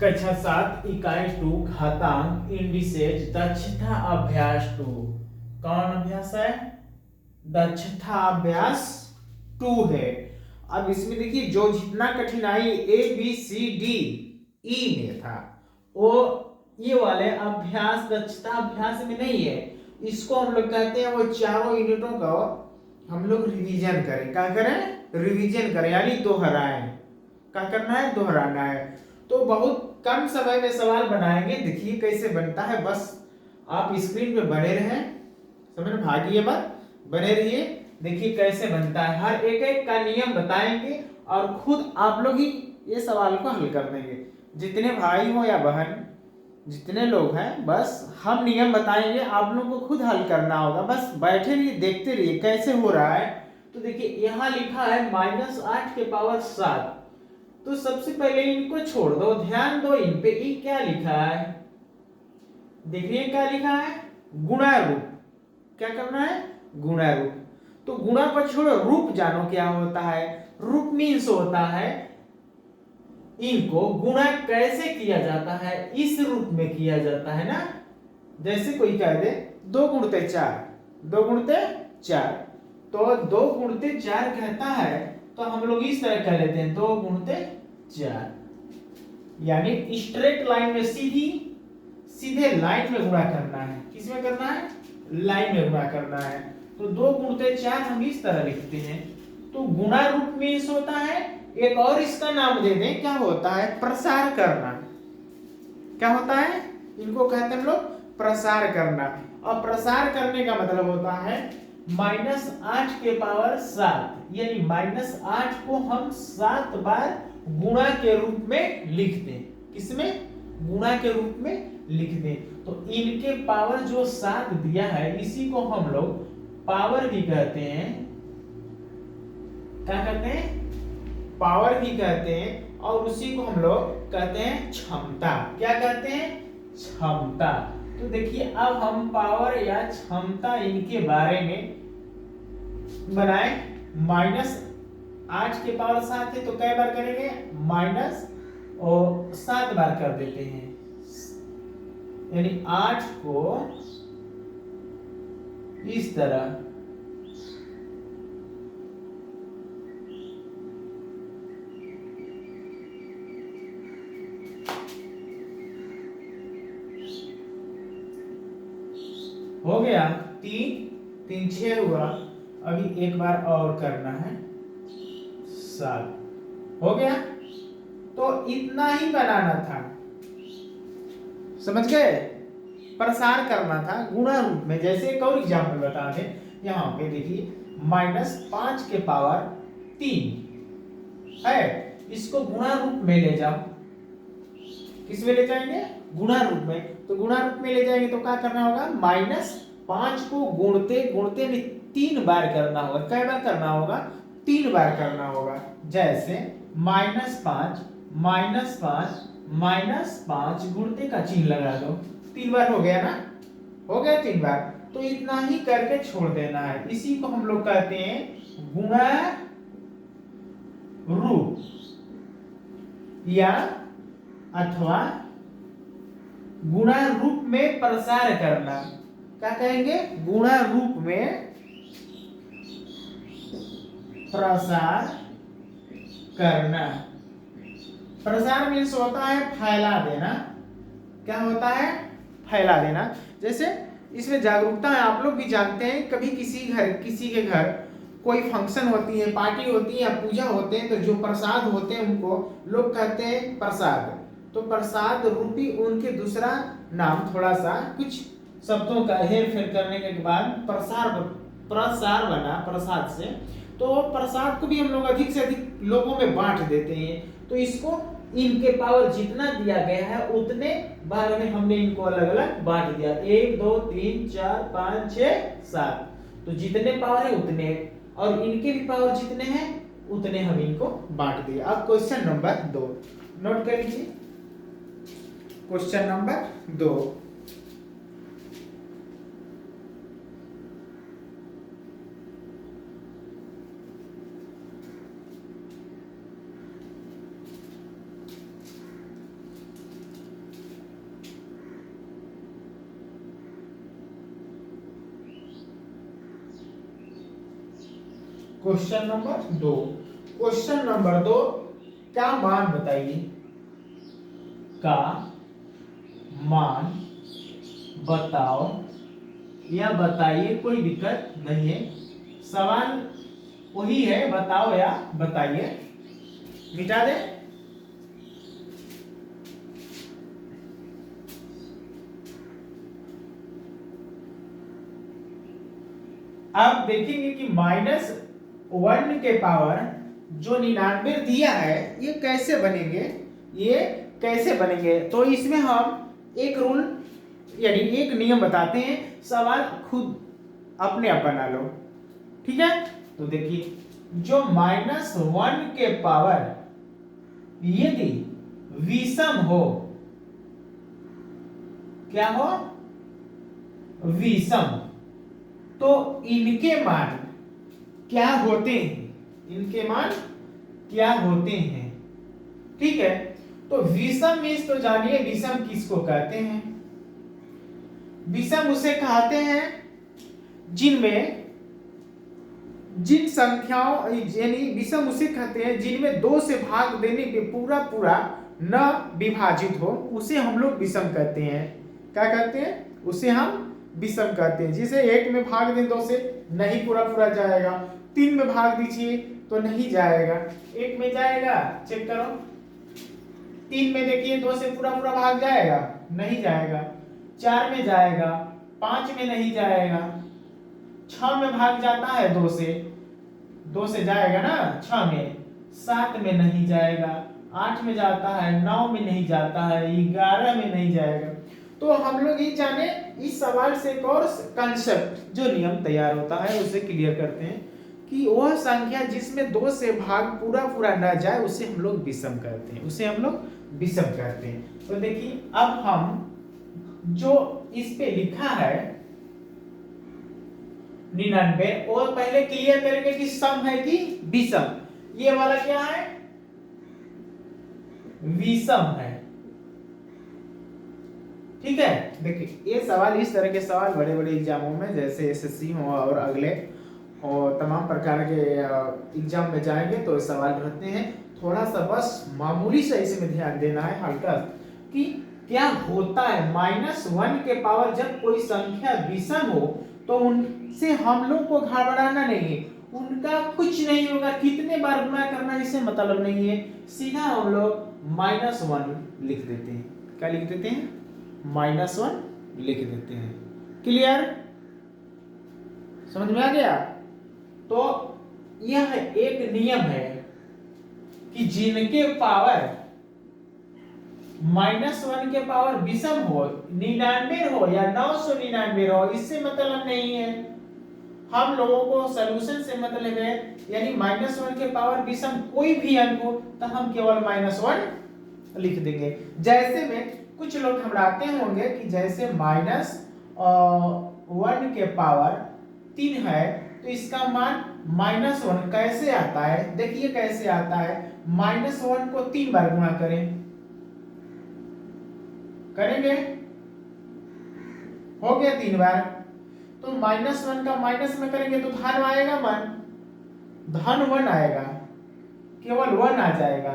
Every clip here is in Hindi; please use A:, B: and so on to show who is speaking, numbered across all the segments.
A: कक्षा 7 इकाई 2 घातांक इंडिसेज दक्षता अभ्यास 2। कौन अभ्यास है? दक्षता अभ्यास 2 है। अब इसमें देखिए जो जितना कठिनाई A B C D E में था वो ये वाले अभ्यास दक्षता अभ्यास में नहीं है। इसको हम लोग कहते हैं वो चारों यूनिटों का हम लोग रिवीजन करें। क्या करें? रिवीजन करें, यानी दोहराएं। क्या करना है? दोहराना है। तो बहुत कम समय में सवाल बनाएंगे। देखिए कैसे बनता है, बस आप स्क्रीन पे बने रहें, समझ में भागिए मत, बने रहिए। देखिए कैसे बनता है, हर एक एक का नियम बताएंगे और खुद आप लोग ही ये सवाल को हल कर देंगे। जितने भाई हो या बहन, जितने लोग हैं, बस हम नियम बताएंगे, आप लोगों को खुद हल करना होगा। बस बैठे रहिए, देखते रहिए कैसे हो रहा है। तो देखिए यहाँ लिखा है -8 के पावर 7। तो सबसे पहले इनको छोड़ दो, ध्यान दो इन पे। ये क्या लिखा है? देखिए क्या लिखा है? गुणा रूप। क्या करना है? गुणा रूप। तो गुणा को छोड़ो, रूप जानो क्या होता है। रूप मीन्स होता है इनको गुणा कैसे किया जाता है, इस रूप में किया जाता है ना। जैसे कोई कह दे 2 गुणते 4, 2 गुणते 4, तो 2 गुणते 4 कहता है तो हम लोग इस तरह कह लेते हैं 2 गुणते 4, यानी स्ट्रेट लाइन में सीधे लाइन में गुणा करना है। किस में करना है? लाइन में गुणा करना है। तो 2 गुणते 4 हम इस तरह लिखते हैं। तो गुणा रूप मीन्स होता है, एक और इसका नाम दे दें, क्या होता है? प्रसार करना। क्या होता है? इनको कहते हैं हम लोग प्रसार करना। और प्रसार करने का मतलब होता है -8 के पावर 7, यानी -8 को हम 7 बार गुणा के रूप में लिख दें। किसमें? गुणा के रूप में लिख दें। तो इनके पावर जो 7 दिया है इसी को हम लोग पावर भी कहते हैं। क्या कहते हैं? पावर भी कहते हैं। और उसी को हम लोग कहते हैं क्षमता। क्या कहते हैं? क्षमता। तो देखिए अब हम पावर या क्षमता इनके बारे में बनाए। -8 के पावर 7 है तो कई बार करेंगे? -7 बार कर देते हैं, यानी 8 को इस तरह हो गया। 3 6 हुआ। अभी एक बार और करना है, 7 हो गया। तो इतना ही बनाना था, समझ गए? प्रसार करना था गुणा रूप में। जैसे एक और एग्जाम्पल बता दें, यहाँ पे देखिए -5 के पावर 3 है, इसको गुणा रूप में ले जाओ। किस में ले जाएंगे? गुणा रूप में। तो गुणा रूप में ले जाएंगे तो क्या करना होगा? -5 को गुणते गुणते 3 बार करना होगा। कई बार करना होगा? 3 बार करना होगा। जैसे -5 -5 गुणते का चिन्ह लगा दो, 3 बार हो गया ना? हो गया 3 बार। तो इतना ही करके छोड़ देना है। इसी को हम लोग कहते हैं गुणा रूप या अथवा गुणा रूप में प्रसार करना। क्या कहेंगे? गुणा रूप में प्रसार करना। प्रसार मीन्स होता है फैला देना। क्या होता है? फैला देना। जैसे इसमें जागरूकता है, आप लोग भी जानते हैं, कभी किसी के घर कोई फंक्शन होती है, पार्टी होती है या पूजा होते हैं, तो जो प्रसाद होते हैं उनको लोग कहते हैं प्रसाद। तो प्रसाद रूपी उनके दूसरा नाम, थोड़ा सा कुछ शब्दों का हेर फेर करने के बाद प्रसार बना प्रसाद से। तो प्रसाद को भी हम लोग अधिक से अधिक लोगों में बांट देते हैं। तो इसको इनके पावर जितना दिया गया है उतने बार में हमने इनको अलग अलग बांट दिया। 1 2 3 4 5 6 7। तो जितने पावर है उतने, और इनके भी पावर जितने हैं उतने हम इनको बांट दिए। अब क्वेश्चन नंबर 2 नोट कर लीजिए। Question number 2, question number 2, question number 2 का मान बताइए, का मान बताओ या बताइए, कोई दिक्कत नहीं है, सवाल वही है, बताओ या बताइए, मिटा दे। आप देखेंगे कि -1 के पावर जो 99 दिया है, ये कैसे बनेंगे, ये कैसे बनेंगे। तो इसमें हम एक रूल यानी एक नियम बताते हैं, सवाल खुद अपने आप बना लो, ठीक है। तो देखिए, जो -1 के पावर यदि विषम हो, क्या हो, विषम, तो इनके मान क्या होते हैं, इनके मान क्या होते हैं, ठीक है। तो विषम मीन्स तो जानिए विषम किसको कहते हैं। विषम उसे कहते हैं जिनमें जिन संख्याओं यानी विषम उसे कहते हैं जिनमें 2 से भाग देने पे पूरा पूरा न विभाजित हो, उसे हम लोग विषम कहते हैं। क्या कहते हैं, उसे हम विषम कहते हैं। जिसे 1 में भाग दें 2 से, नहीं पूरा पूरा जाएगा। 3 में भाग दीजिए तो नहीं जाएगा। 1 में जाएगा, चेक करो। 3 में देखिए 2 से पूरा पूरा भाग जाएगा, नहीं जाएगा। 4 में जाएगा, 5 में नहीं जाएगा। 6 में भाग जाता है 2 से जाएगा ना 6 में। 7 में नहीं जाएगा, 8 में जाता है, 9 में नहीं जाता है, 11 में नहीं जाएगा। तो हम लोग ये जाने इस सवाल से एक और कंसेप्ट जो नियम तैयार होता है उसे क्लियर करते हैं कि वह संख्या जिसमें 2 से भाग पूरा पूरा ना जाए उसे हम लोग विषम कहते हैं, उसे हम लोग विषम कहते हैं। तो देखिए, अब हम जो इस पे लिखा है 99, और पहले क्लियर करेंगे कि सम है कि विषम। ये वाला क्या है, विषम है, ठीक है। देखिए, ये सवाल इस तरह के सवाल बड़े बड़े एग्जामों में जैसे एसएससी हो और अगले और तमाम प्रकार के एग्जाम में जाएंगे तो सवाल रहते हैं। थोड़ा सा बस मामूली सा इसमें ध्यान देना है हल्का, कि क्या होता है -1 के पावर जब कोई संख्या विषम हो तो उनसे हम लोग को घबराना नहीं है, उनका कुछ नहीं होगा। कितने बार गुणा करना इससे मतलब नहीं है, सीधा हम लोग -1 लिख देते हैं। क्या लिख देते हैं, -1 लिख देते हैं। क्लियर, समझ में आ गया। तो यह एक नियम है कि जिनके पावर -1 के पावर विषम हो, 99 हो या 999 हो, इससे मतलब नहीं है। हम लोगों को सॉल्यूशन से मतलब है, यानी -1 के पावर विषम कोई भी अंक हो तो हम केवल -1 लिख देंगे। जैसे में कुछ लोग घबराते होंगे कि जैसे -1 के पावर 3 है तो इसका मान -1 कैसे आता है। देखिए कैसे आता है, -1 को 3 बार गुणा करेंगे, हो गया 3 बार। तो -1 का माइनस में करेंगे तो धन आएगा, धन 1 आएगा, केवल 1 आ जाएगा।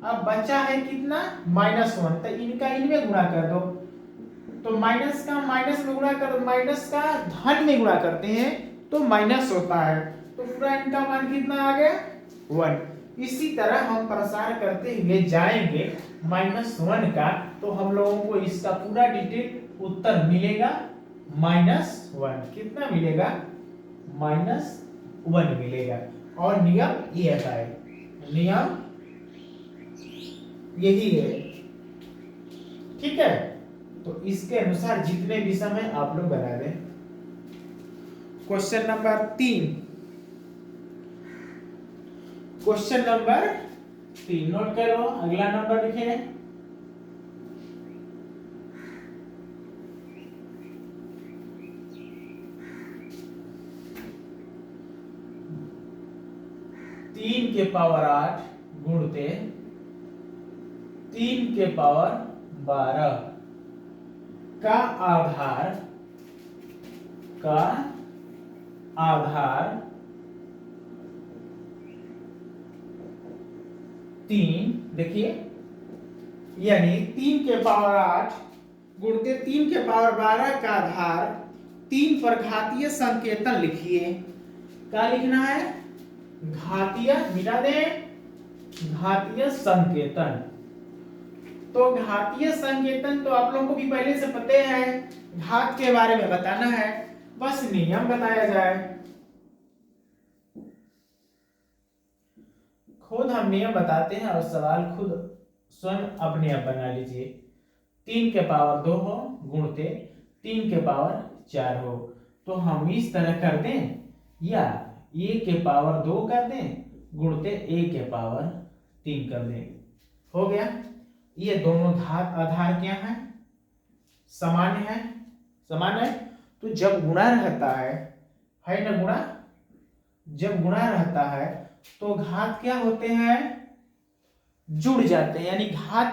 A: अब बचा है कितना, -1, तो इनका इनमें गुणा कर दो। तो माइनस का माइनस में गुणा कर, माइनस का धन में गुणा करते हैं तो माइनस होता है। तो पूरा इनका मान कितना आ गया, 1। इसी तरह हम प्रसार करते हुए जाएंगे -1 का, तो हम लोगों को इसका पूरा डिटेल उत्तर मिलेगा -1। कितना मिलेगा, -1 मिलेगा। और नियम ये है, नियम यही है, ठीक है। तो इसके अनुसार जितने विषम है आप लोग बना दें। Question number 3, question number 3 note करो, अगला नंबर लिखे, तीन के पावर 8 गुणते 3 के पावर 12 का आधार 3, देखिए, यानी 3 के पावर 8 गुणते 3 के पावर 12 का आधार 3 पर घातीय संकेतन लिखिए। क्या लिखना है? घातीय, मिटा दे, घातीय संकेतन। तो घातीय संकेतन तो आप लोगों को भी पहले से पते हैं, घात के बारे में बताना है, बस नियम बताया जाए। खुद हम नियम बताते हैं और सवाल खुद स्वयं अपने आप बना लीजिए। 3 के पावर 2 हो गुणते 3 के पावर 4 हो, तो हम इस तरह कर दें, या a के पावर 2 कर दें गुणते a के पावर 3 कर दें। हो गया। ये दोनों घात आधार क्या है? समान है। समान है तो जब गुणा रहता है ना, गुणा, जब गुणा रहता है तो घात क्या होते हैं? जुड़ जाते हैं, यानी घात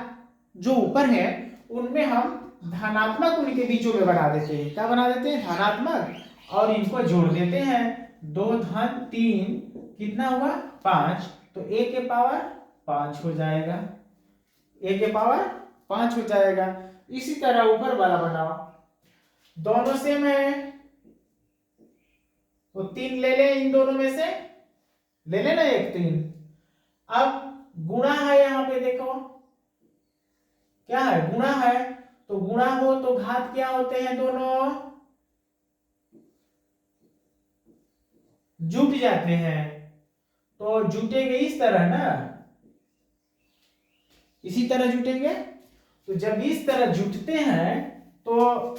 A: जो ऊपर है उनमें हम धनात्मक उनके बीचों में बना देते हैं। क्या बना देते हैं? धनात्मक, और इनको जोड़ देते हैं। 2 धन 3 कितना हुआ? 5, तो a के पावर 5 हो जाएगा, a के पावर 5 हो जाएगा। इसी तरह ऊपर वाला बनाओ, दोनों सेम है तो 3 ले ले, इन दोनों में से ले लेना एक 3। अब गुणा है, यहां पे देखो क्या है? गुणा है, तो गुणा हो तो घात क्या होते हैं? दोनों जुट जाते हैं, तो जुटेंगे इस तरह ना, इसी तरह जुटेंगे। तो जब इस तरह जुटते हैं तो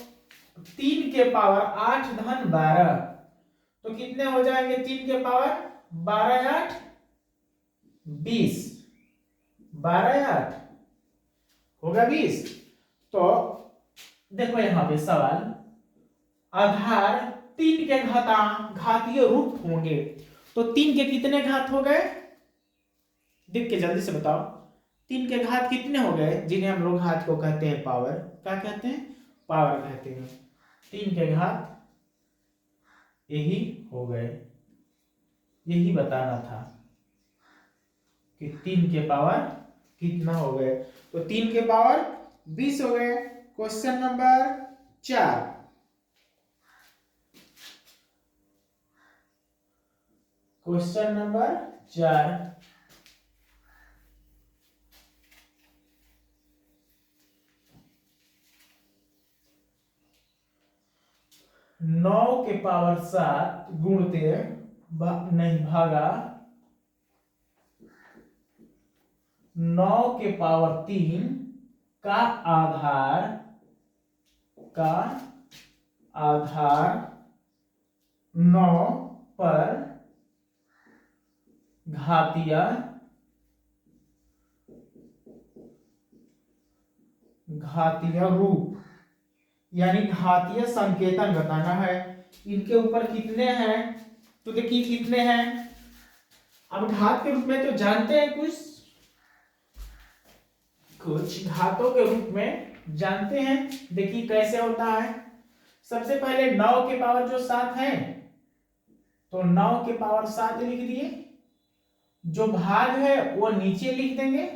A: 3 के पावर 8 धन 12, तो कितने हो जाएंगे? 3 के पावर 12 8 20, 12 8 होगा 20। तो देखो यहां पे सवाल, आधार 3 के घातीय रूप होंगे, तो 3 के कितने घात हो गए? देख के जल्दी से बताओ, 3 के घात कितने हो गए? जिन्हें हम लोग घात को कहते हैं पावर। क्या कहते हैं? पावर कहते हैं। 3 के घात यही हो गए, यही बताना था कि 3 के पावर कितना हो गए। तो 3 के पावर 20 हो गए। क्वेश्चन नंबर 4, क्वेश्चन नंबर 4, 9 के पावर 7 गुणते नहीं भागा 9 के पावर 3 का आधार, का आधार 9 पर घातीय रूप, यानी घातीय संकेतन बताना है। इनके ऊपर कितने हैं? तो देखिए कितने हैं। अब घात के रूप में तो जानते हैं, कुछ घातों के रूप में जानते हैं। देखिए कैसे होता है। सबसे पहले 9 के पावर जो 7 है, तो 9 के पावर 7 लिख दिए, जो भाग है वो नीचे लिख देंगे,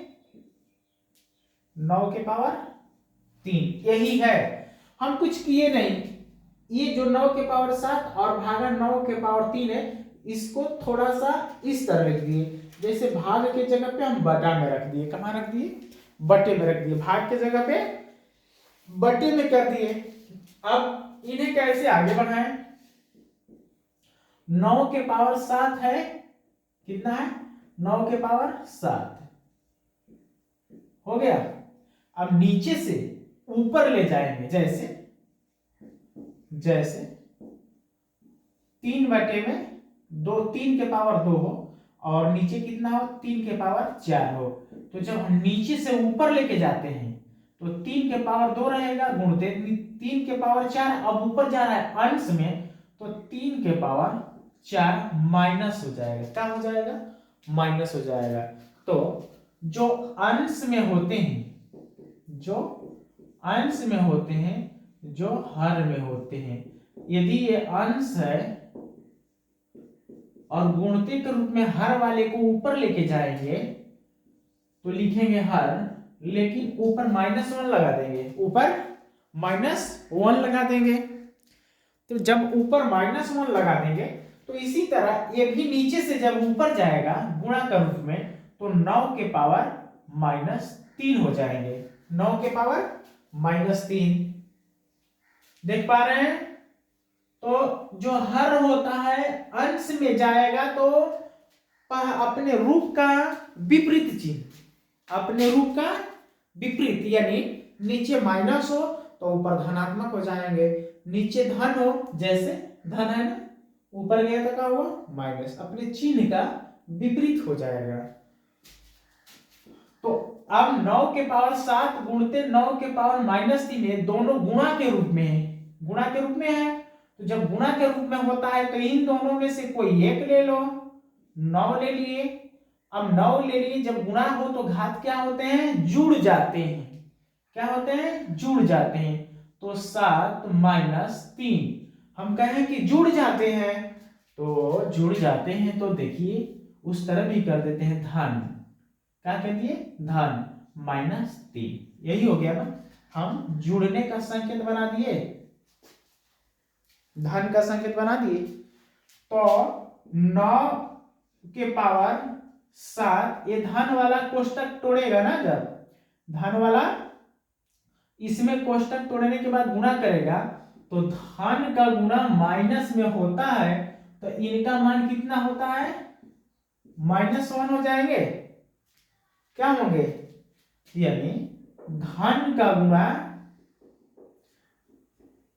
A: 9 के पावर 3, यही है। हम कुछ किए नहीं, ये जो 9 के पावर 7 और भागा 9 के पावर 3 है, इसको थोड़ा सा इस तरह लिख दिए, जैसे भाग के जगह पे हम बटा में रख दिए। कहां रख दिए? बटे में रख दिए। भाग के जगह पे बटे में कर दिए। अब इन्हें कैसे आगे बढ़ाएं? 9 के पावर 7 है, कितना है? 9 के पावर 7 हो गया। अब नीचे से ऊपर ले जाएंगे, जैसे 3 बटे में 2, 3 के पावर 2 हो, और नीचे कितना हो? 3 के पावर 4 हो। तो जब हम नीचे से ऊपर लेके जाते हैं तो 3 के पावर 2 रहेगा गुणते 3 के पावर 4, अब ऊपर जा रहा है अंश में, तो 3 के पावर 4 माइनस हो जाएगा। क्या हो जाएगा? माइनस हो जाएगा। तो जो अंश में होते हैं, जो अंश में होते हैं, जो हर में होते हैं, यदि ये अंश है और गुणते के रूप में हर वाले को ऊपर लेके जाएंगे, तो लिखेंगे हर, लेकिन ऊपर -1 लगा देंगे, ऊपर -1 लगा देंगे। तो जब ऊपर -1 लगा देंगे तो इसी तरह ये भी नीचे से जब ऊपर जाएगा गुणा के रूप में, तो 9 के पावर -3 हो जाएंगे। 9 के पावर -3 देख पा रहे हैं। तो जो हर होता है अंश में जाएगा तो अपने रूप का विपरीत चिन्ह, अपने रूप का विपरीत, यानी नीचे माइनस हो तो ऊपर धनात्मक हो जाएंगे, नीचे धन हो, जैसे धन है ना, ऊपर गया तो क्या हुआ माइनस, अपने चिन्ह का विपरीत हो जाएगा। तो अब 9 के पावर 7 गुणते 9 के पावर -3 दोनों गुणा के रूप में है, गुणा के रूप में है। तो जब गुणा के रूप में होता है तो इन दोनों में से कोई एक ले लो, 9 ले लिए। अब 9 ले लिए, जब गुणा हो तो घात क्या होते हैं, जुड़ जाते हैं। क्या होते हैं, जुड़ जाते हैं। तो 7 -3 हम कहें कि जुड़ जाते हैं, तो जुड़ जाते हैं तो देखिए उस तरह भी कर देते हैं धन, क्या कह दिए, धन -3, यही हो गया ना। हम जुड़ने का संकेत बना दिए, धन का संकेत बना दिए। तो 9 के पावर 7, ये धन वाला कोष्टक तोड़ेगा ना, जब धन वाला इसमें कोष्टक तोड़ने के बाद गुणा करेगा, तो धन का गुणा माइनस में होता है, तो इनका मान कितना होता है, -1 हो जाएंगे। क्या होंगे, यानी धन का गुणा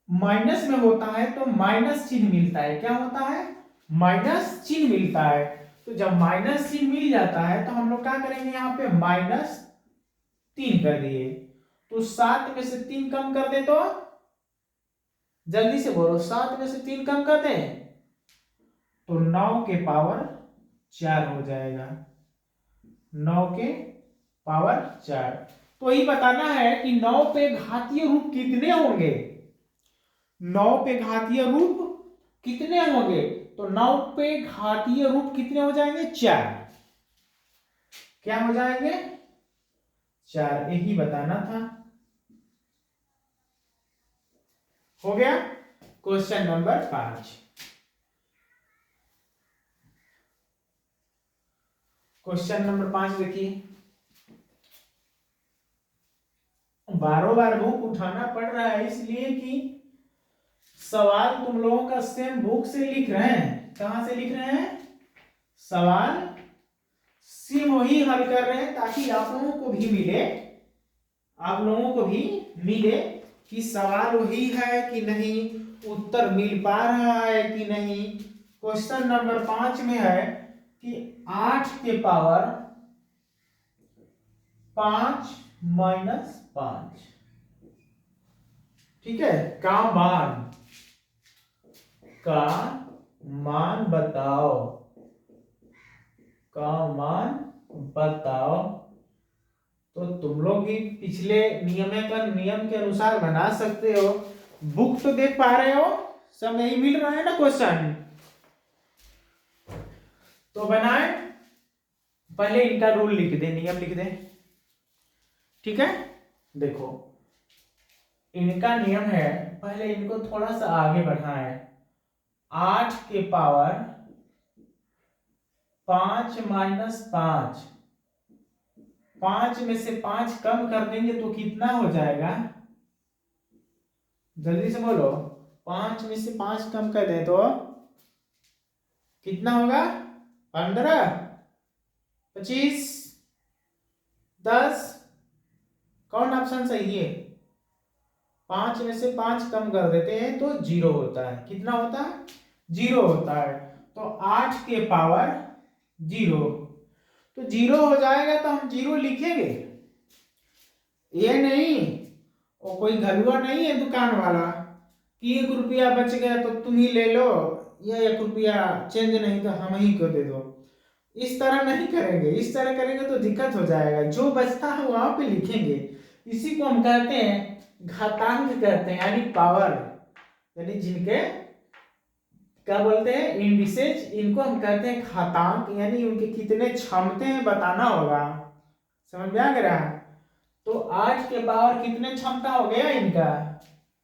A: माइनस में होता है तो माइनस चिन्ह मिलता है। क्या होता है, माइनस चिन्ह मिलता है। तो जब माइनस चिन्ह मिल जाता है तो हम लोग क्या करेंगे, यहाँ पे -3 कर दिए। तो 7 में से 3 कम कर दे, तो जल्दी से बोलो, 7 में से 3 कम कर दे तो 9 के पावर 4 हो जाएगा, 9 के पावर 4। तो ये बताना है कि 9 पे घातीय रूप कितने होंगे, 9 पे घातीय रूप कितने होंगे, तो 9 पे घातीय रूप कितने हो जाएंगे, 4। क्या हो जाएंगे, 4, यही बताना था। हो गया क्वेश्चन नंबर 5। क्वेश्चन नंबर 5 देखिए, बारों बार बुक उठाना पड़ रहा है इसलिए कि सवाल तुम लोगों का सेम बुक से लिख रहे हैं। कहां से लिख रहे हैं, सवाल सेम वही हल कर रहे हैं, ताकि आप लोगों को भी मिले, आप लोगों को भी मिले कि सवाल वही है कि नहीं, उत्तर मिल पा रहा है कि नहीं। क्वेश्चन नंबर 5 में है कि 8 के पावर 5 -5, ठीक है, का मान बताओ, का मान बताओ। तो तुम लोग भी पिछले नियम के अनुसार बना सकते हो। बुक तो देख पा रहे हो, सब नहीं मिल रहा है ना क्वेश्चन, तो बनाए। पहले इनका रूल लिख दे, नियम लिख दे, ठीक है। देखो इनका नियम है, पहले इनको थोड़ा सा आगे बढ़ाएं। 8 के पावर 5 -5, 5 में से 5 कम कर देंगे तो कितना हो जाएगा, जल्दी से बोलो। 5 में से 5 कम कर दे तो कितना होगा, 15, 25, 10, कौन ऑप्शन सही है। 5 में से 5 कम कर देते हैं तो 0 होता है। कितना होता है, 0 होता है। तो 8 के पावर 0, तो 0 हो जाएगा तो हम 0 लिखेंगे। ये नहीं, वो कोई घलुआ नहीं है दुकान वाला कि 1 रुपया बच गया तो तुम ही ले लो, या 1 रुपया चेंज नहीं तो हम ही को दे दो। इस तरह नहीं करेंगे, इस तरह करेंगे तो दिक्कत हो जाएगा। जो बचता है वहां पे लिखेंगे। इसी को हम कहते हैं घातांक कहते हैं, यानी पावर, यानी जिनके क्या बोलते हैं, इंडिसेज, इनको हम कहते हैं घातांक, यानी उनके कितने क्षमते हैं बताना होगा, समझ में आ गया? तो 8 के पावर कितने क्षमता हो गया इनका?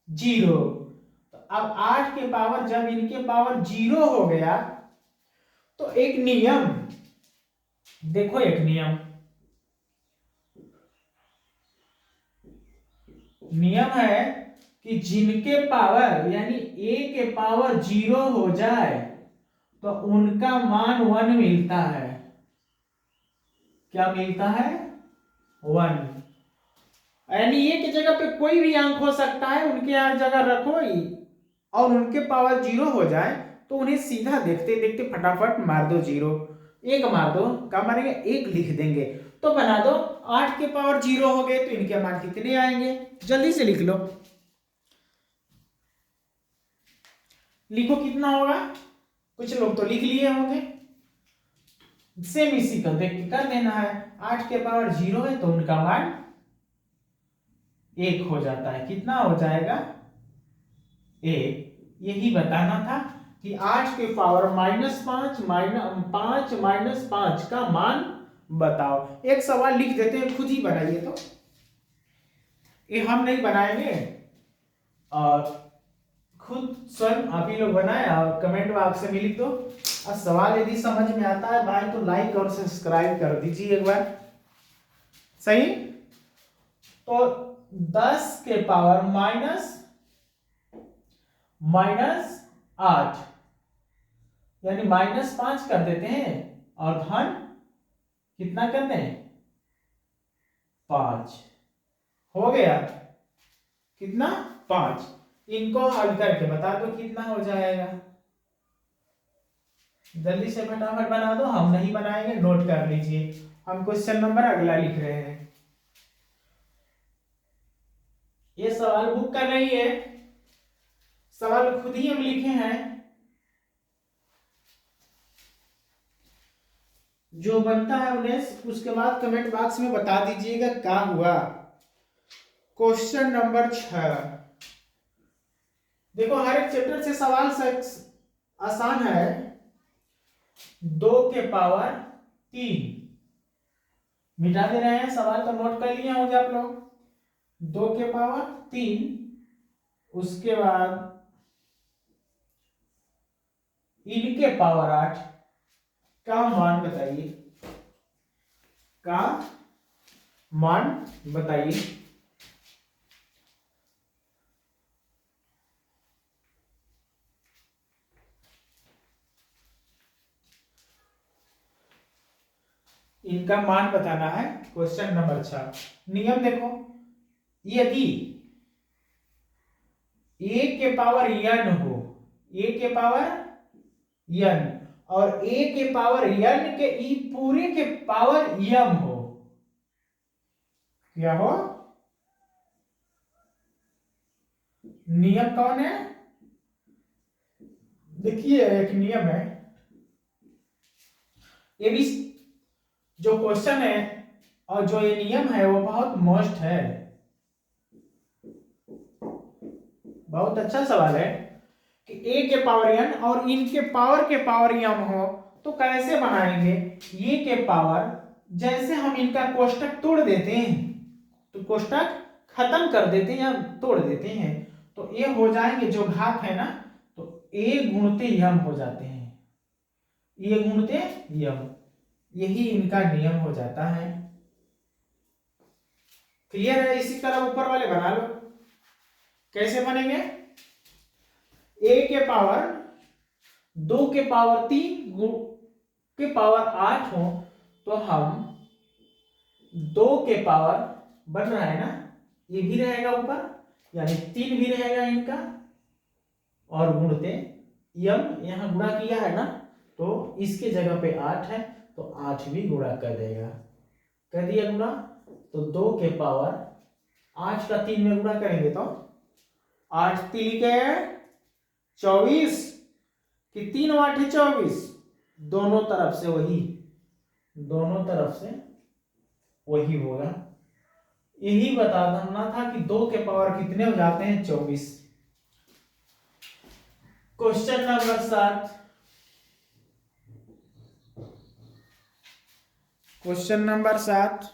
A: 0। तो अब 8 के पावर जब इनके पावर 0 हो गया तो एक नियम देखो, एक नियम है कि जिनके पावर यानी a के पावर 0 हो जाए तो उनका मान 1 मिलता है। क्या मिलता है? 1। यानी a की जगह पे कोई भी अंक हो सकता है, उनके यहाँ जगह रखो और उनके पावर 0 हो जाए तो उन्हें सीधा देखते देखते फटाफट मार दो 0। 1 मार दो, क्या मारेंगे? 1 लिख देंगे तो बना दो 8 के पावर 0 हो गए तो इनके मान कितने आएंगे? जल्दी से लिख लो। लिखो कितना होगा? कुछ लोग तो लिख लिए होंगे। सेम इसी को देख के कर देना है। 8 के पावर 0 है तो उनका मान 1 हो जाता है। कितना हो जाएगा? 1। यही बताना था कि 8 के पावर -5 -5 का मान बताओ। एक सवाल लिख देते हैं, खुद ही बनाइए। तो ये हम नहीं बनाएंगे और खुद स्वयं आप ही लोग बनाए और कमेंट बॉक्स में लिख दो। और सवाल यदि समझ में आता है भाई तो लाइक और सब्सक्राइब कर दीजिए एक बार। सही? तो 10 के पावर -8 यानी -5 कर देते हैं और धन कितना कर दें? 5 हो गया। कितना? 5। इनको हल करके बता दो कितना हो जाएगा। जल्दी से फटाफट बना दो, हम नहीं बनाएंगे, नोट कर लीजिए। हम क्वेश्चन नंबर अगला लिख रहे हैं। ये सवाल बुक कर रही है, सवाल खुद ही हम लिखे हैं। जो बनता है उन्हें उसके बाद कमेंट बॉक्स में बता दीजिएगा क्या हुआ। Question number 6। देखो हर एक चैप्टर से सवाल आसान है। 2 के पावर 3 मिटा दे रहे हैं। सवाल तो नोट कर लिए होंगे आप लोग। 2 के पावर 3, उसके बाद इनके पावर 8 का मान बताइए। का मान बताइए। इनका मान बताना है। Question number 6। नियम देखो, यदि a के पावर n हो, a के पावर n और a के पावर n के ई पूरे के पावर m हो, क्या हो? नियम कौन है? देखिए एक नियम है, ये भी जो क्वेश्चन है और जो ये नियम है वो बहुत मस्त है, बहुत अच्छा सवाल है कि a के पावर n और इनके पावर के पावर m हो तो कैसे बनाएंगे। ये के पावर, जैसे हम इनका कोष्टक तोड़ देते हैं तो कोष्टक खत्म कर देते हैं या तोड़ देते हैं तो ये हो जाएंगे, जो घात है ना तो a गुणते m हो जाते हैं, ये गुणते m, यही इनका नियम हो जाता है। क्लियर है? इसी तरह ऊपर वाले बना लो। कैसे बनेंगे? a के पावर 2 के पावर 3 के पावर 8 हो तो हम 2 के पावर बन रहा है ना, ये भी रहेगा ऊपर यानी 3 भी रहेगा इनका और गुणते यम, यहां गुणा किया है ना तो इसके जगह पे 8 है तो 8 भी गुणा कर देगा। कर दिया गुणा तो 2 के पावर 8 का 3 में गुणा करेंगे तो 8 3 के 24 कि 3 8 है 24, दोनों तरफ से वही, दोनों तरफ से वही होगा। यही बताना था कि 2 के पावर कितने हो जाते हैं? 24। Question number 7। Question number 7,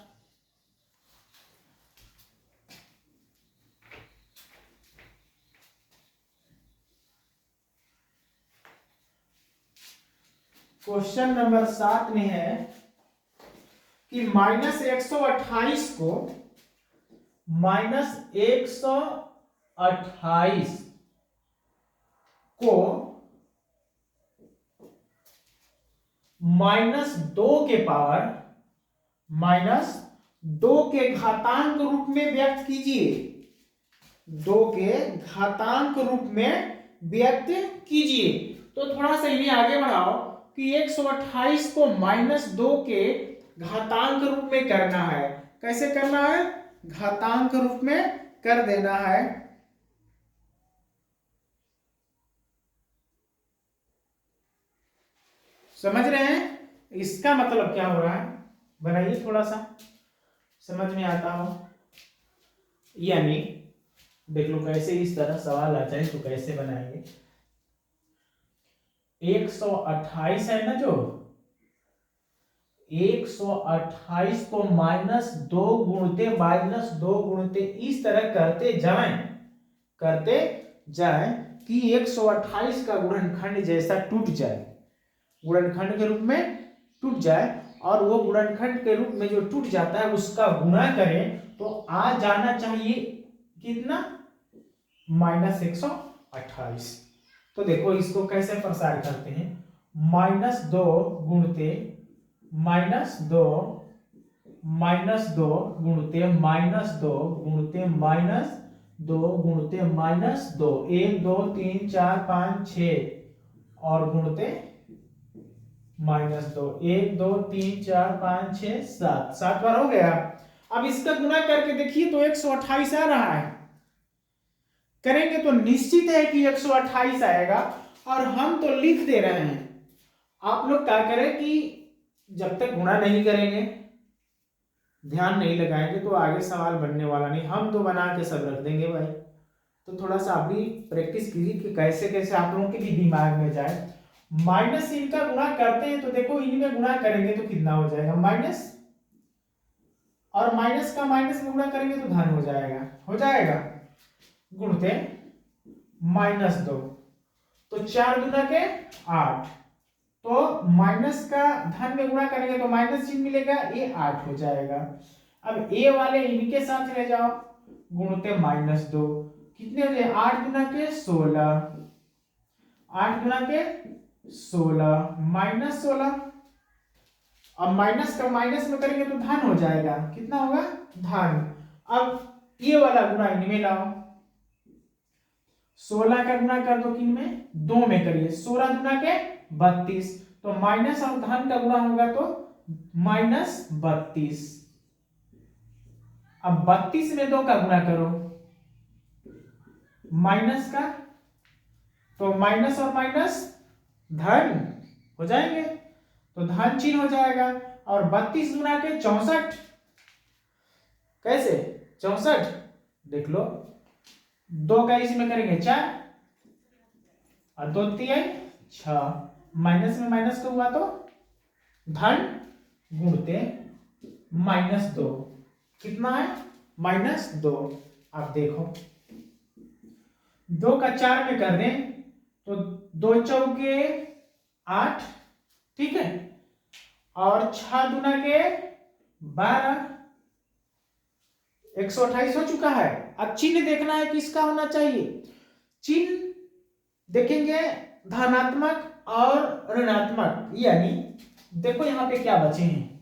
A: question number 7 में है कि -128 को -128 को -2 के पावर -2 के घातांक रूप में व्यक्त कीजिए। 2 के घातांक रूप में व्यक्त कीजिए। तो थोड़ा सा इन्हें आगे बढ़ाओ कि 128 को -2 के घातांक रूप में करना है। कैसे करना है? घातांक रूप में कर देना है। समझ रहे हैं? इसका मतलब क्या हो रहा है? बनाइए, थोड़ा सा समझ में आता हो। यानी देख लो कैसे इस तरह सवाल आ जाए तो कैसे बनाएंगे। 128 है ना, जो 128 को -2 गुणते इस तरह करते जाएं कि 128 का गुणनखंड जैसा टूट जाए, गुणनखंड के रूप में टूट जाए, और वो गुणनखंड के रूप में जो टूट जाता है उसका गुणा करें तो आ जाना चाहिए कितना? -128। तो देखो इसको कैसे प्रसार करते हैं। -2 गुणते -2 -2 गुणते -2 गुणते -2 गुणते -2, 1 2 3 4 5 6 और गुणते -2, 1 2 3 4 5 6 7, 7 बार हो गया। अब इसका गुणा करके देखिए तो 128 आ रहा है। करेंगे तो निश्चित है कि 128 आएगा, और हम तो लिख दे रहे हैं। आप लोग क्या करें कि जब तक गुणा नहीं करेंगे, ध्यान नहीं लगाएंगे, तो आगे सवाल बनने वाला नहीं। हम तो बना के सब रख देंगे भाई। तो थोड़ा सा आप भी प्रैक्टिस कीजिए कि कैसे कैसे आप लोगों के भी दिमाग में जाए। माइनस इनका गुणा करते हैं तो देखो इनमें गुणा करेंगे तो कितना हो जाएगा? माइनस, और माइनस का माइनस में गुणा करेंगे तो धन हो जाएगा गुणते -2, तो 4 दूना के 8, तो माइनस का धन में गुणा करेंगे तो माइनस चिन्ह मिलेगा, ये 8 हो जाएगा। अब ए वाले इनके साथ ले जाओ, गुणते -2, कितने हो जाए? 8 दूना के 16, 8 दूना के 16 -16। अब माइनस का माइनस में करेंगे तो धन हो जाएगा, कितना होगा? धन। अब ये वाला गुणा इनमें लाओ, 16 का गुणा कर दो किनमें? 2 में करिए, 16 गुना के 32, तो माइनस और धन का गुणा होगा तो -32। अब 32 में 2 का गुणा करो, माइनस का, तो माइनस और माइनस धन हो जाएंगे, तो धन चिन्ह हो जाएगा। और 32 गुना के 64, कैसे 64? देख लो, 2 का इसमें करेंगे 4 और 2 3 6, माइनस में माइनस का हुआ तो धन, गुणते -2, कितना है? -2। अब देखो 2 का 4 में कर दें तो 2 चौके 8, ठीक है, और 6 दूना के 12, 128 हो चुका है। अब चिन्ह देखना है किसका होना चाहिए। चिन्ह देखेंगे धनात्मक और ऋणात्मक, यानी देखो यहां पे क्या बचे हैं,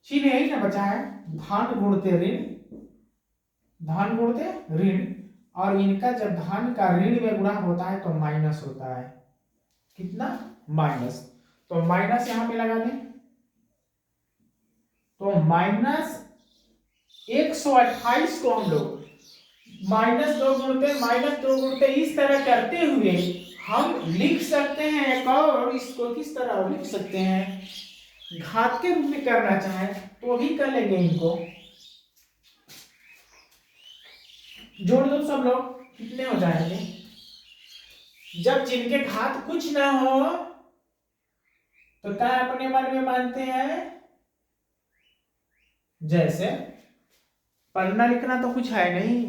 A: चिन्ह यही ना बचा है, धन गुणते ऋण, धन गुणते ऋण, और इनका जब धन का ऋण में गुणा होता है तो माइनस होता है, कितना? माइनस। तो माइनस यहां पे लगा दें, तो -128 को हम लोग -2 गुणते इस तरह करते हुए हम लिख सकते हैं एक और इसको किस तरह लिख सकते हैं, घात के रूप में करना चाहे तो भी कर लेंगे। इनको जोड़ दो सब लोग, कितने हो जाएंगे? जब जिनके घात कुछ ना हो तो क्या अपने मन में मानते हैं, जैसे पढ़ना लिखना तो कुछ है नहीं,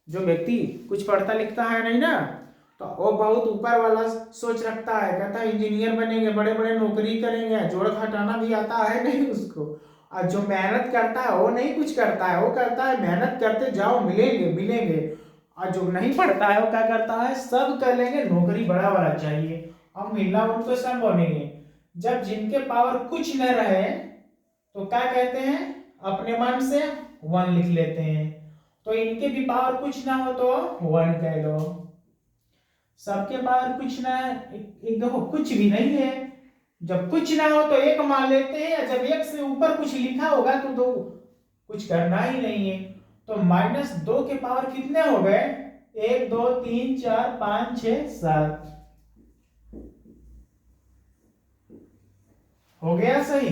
A: जो व्यक्ति कुछ पढ़ता लिखता है नहीं ना, तो वो बहुत ऊपर वाला सोच रखता है, कहता है इंजीनियर बनेंगे, बड़े बड़े नौकरी करेंगे, जोड़ घटाना भी आता है नहीं उसको। और जो मेहनत करता है वो नहीं कुछ करता है, वो करता है मेहनत करते जाओ, मिलेंगे मिलेंगे। और जो नहीं पढ़ता है वो क्या करता है, सब कर लेंगे, नौकरी बड़ा बड़ा चाहिए, हम मिलना उनको सब बनेंगे। जब जिनके पावर कुछ न रहे तो क्या कहते हैं, अपने मन से 1 लिख लेते हैं। तो इनके भी पावर कुछ ना हो तो 1 कह लो, सबके पावर कुछ ना, एक देखो कुछ भी नहीं है, जब कुछ ना हो तो 1 मान लेते हैं, जब 1 से ऊपर कुछ लिखा होगा तो 2 कुछ करना ही नहीं है। तो -2 के पावर कितने हो गए, 1 2 3 4 5 6 7 हो गया सही।